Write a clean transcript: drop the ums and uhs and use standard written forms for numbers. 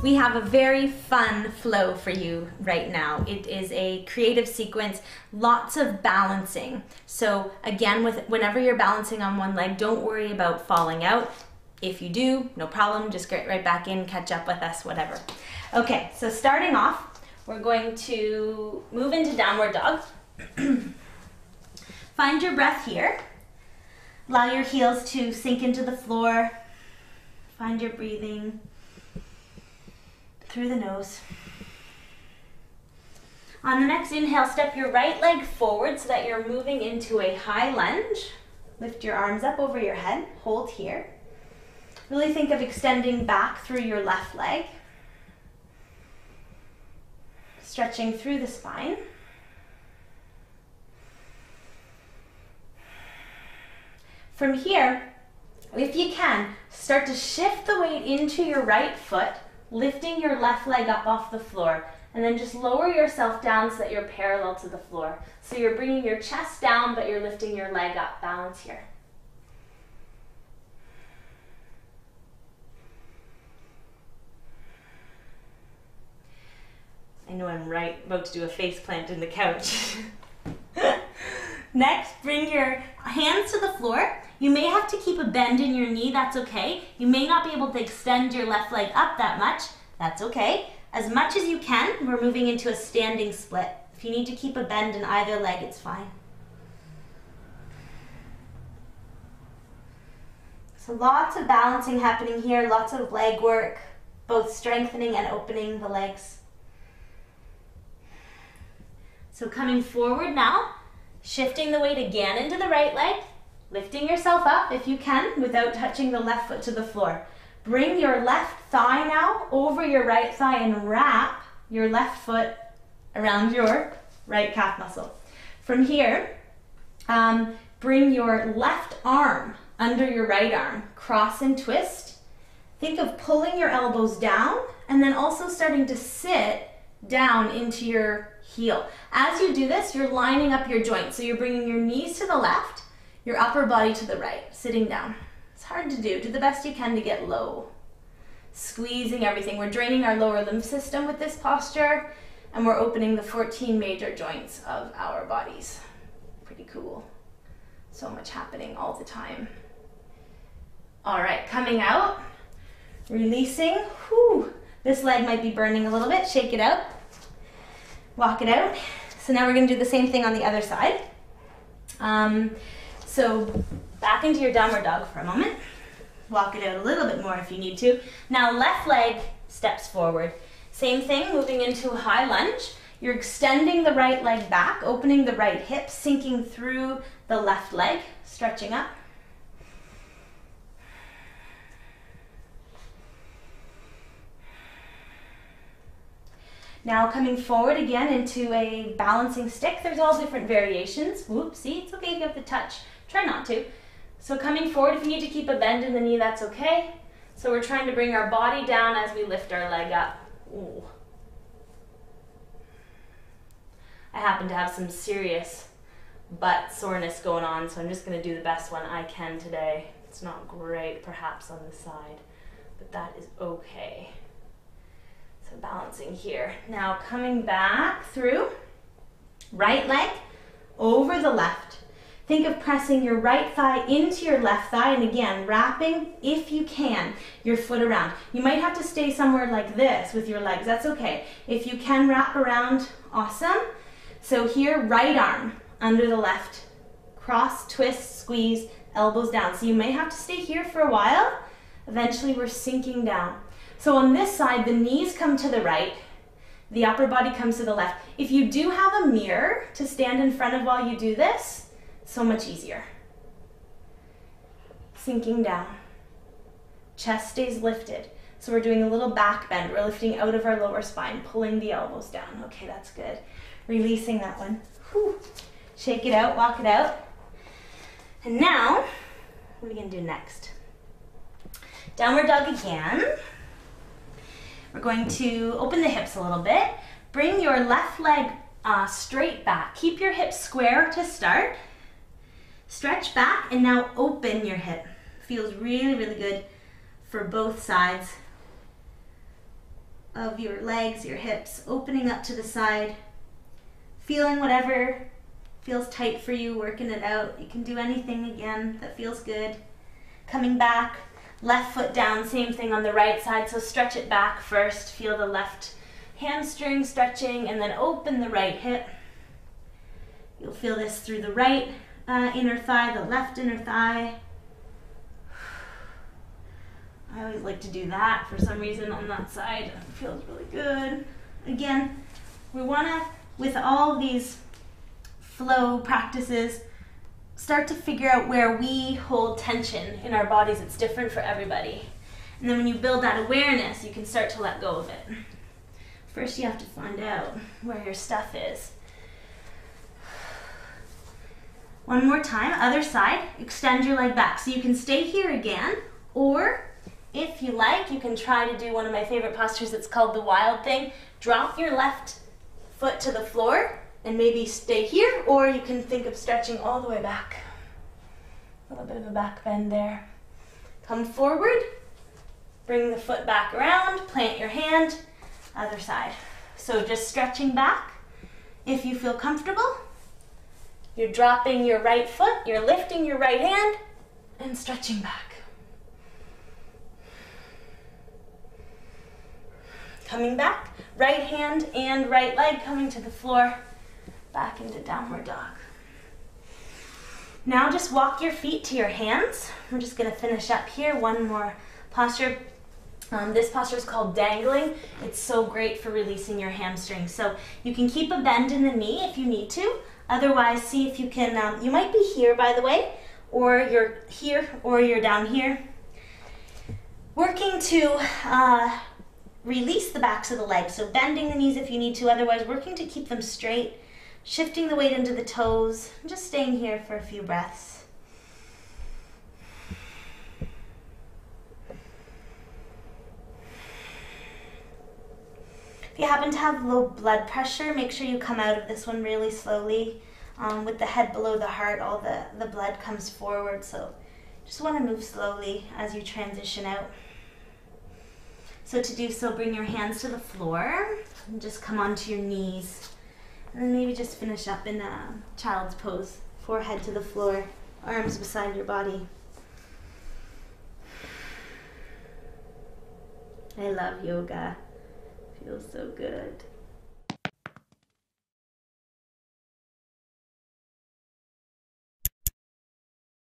We have a very fun flow for you right now. It is a creative sequence, lots of balancing. So again, whenever you're balancing on one leg, don't worry about falling out. If you do, no problem, just get right back in, catch up with us, whatever. Okay, so starting off, we're going to move into downward dog. Find your breath here. Allow your heels to sink into the floor. Find your breathing through the nose. On the next inhale, step your right leg forward so that you're moving into a high lunge. Lift your arms up over your head, hold here. Really think of extending back through your left leg. Stretching through the spine. From here, if you can, start to shift the weight into your right foot, lifting your left leg up off the floor, and then just lower yourself down so that you're parallel to the floor. So you're bringing your chest down, but you're lifting your leg up. Balance here. I know I'm about to do a face plant in the couch. Next, bring your hands to the floor. You may have to keep a bend in your knee, that's okay. You may not be able to extend your left leg up that much, that's okay. As much as you can, we're moving into a standing split. If you need to keep a bend in either leg, it's fine. So lots of balancing happening here, lots of leg work, both strengthening and opening the legs. So coming forward now, shifting the weight again into the right leg, lifting yourself up if you can without touching the left foot to the floor. Bring your left thigh now over your right thigh and wrap your left foot around your right calf muscle. From here, bring your left arm under your right arm, cross and twist. Think of pulling your elbows down and then also starting to sit down into your heel. As you do this, you're lining up your joints. So you're bringing your knees to the left, your upper body to the right, sitting down. It's hard to do. Do the best you can to get low. Squeezing everything. We're draining our lower lymph system with this posture, and we're opening the 14 major joints of our bodies. Pretty cool. So much happening all the time. All right, coming out, releasing. Whew. This leg might be burning a little bit. Shake it out. Walk it out. So now we're going to do the same thing on the other side. So back into your downward dog for a moment. Walk it out a little bit more if you need to. Now left leg steps forward. Same thing, moving into a high lunge. You're extending the right leg back, opening the right hip, sinking through the left leg, stretching up. Now coming forward again into a balancing stick. There's all different variations. Whoops, see, it's okay if you have to touch. Try not to. So coming forward, if you need to keep a bend in the knee, that's okay. So we're trying to bring our body down as we lift our leg up. Ooh. I happen to have some serious butt soreness going on, so I'm just going to do the best one I can today. It's not great, perhaps, on the side, but that is okay. So balancing here. Now coming back through, right leg over the left. Think of pressing your right thigh into your left thigh, and again, wrapping, if you can, your foot around. You might have to stay somewhere like this with your legs, that's okay. If you can wrap around, awesome. So here, right arm under the left, cross, twist, squeeze, elbows down. So you may have to stay here for a while. Eventually we're sinking down. So on this side, the knees come to the right, the upper body comes to the left. If you do have a mirror to stand in front of while you do this, so much easier. Sinking down. Chest stays lifted. So we're doing a little back bend. We're lifting out of our lower spine, pulling the elbows down. Okay, that's good. Releasing that one. Whew. Shake it out, walk it out. And now, what are we gonna do next? Downward dog again. We're going to open the hips a little bit. Bring your left leg straight back. Keep your hips square to start. Stretch back and now open your hip. Feels really, really good for both sides. of your legs, your hips, opening up to the side, feeling whatever feels tight for you, working it out. You can do anything again that feels good. Coming back, left foot down, same thing on the right side, so stretch it back first. Feel the left hamstring stretching, and then open the right hip. You'll feel this through the right inner thigh, the left inner thigh. I always like to do that for some reason on that side. It feels really good. Again, we want to, with all these flow practices, start to figure out where we hold tension in our bodies. It's different for everybody. And then when you build that awareness, you can start to let go of it. First, you have to find out where your stuff is. One more time, other side, extend your leg back. So you can stay here again, or if you like, you can try to do one of my favorite postures. It's called the wild thing. Drop your left foot to the floor and maybe stay here, or you can think of stretching all the way back. A little bit of a back bend there. Come forward, bring the foot back around, plant your hand, other side. So just stretching back. If you feel comfortable, you're dropping your right foot, you're lifting your right hand, and stretching back. Coming back, right hand and right leg coming to the floor, back into downward dog. Now just walk your feet to your hands. We're just gonna finish up here, one more posture. This posture is called dangling. It's so great for releasing your hamstrings. So you can keep a bend in the knee if you need to. Otherwise, see if you can, you might be here by the way, or you're here, or you're down here. Working to release the backs of the legs, so bending the knees if you need to, otherwise working to keep them straight, shifting the weight into the toes, and just staying here for a few breaths. If you happen to have low blood pressure, make sure you come out of this one really slowly. With the head below the heart, all the blood comes forward, so just want to move slowly as you transition out. So to do so, bring your hands to the floor and just come onto your knees. And then maybe just finish up in a child's pose. Forehead to the floor, arms beside your body. I love yoga. Feels so good.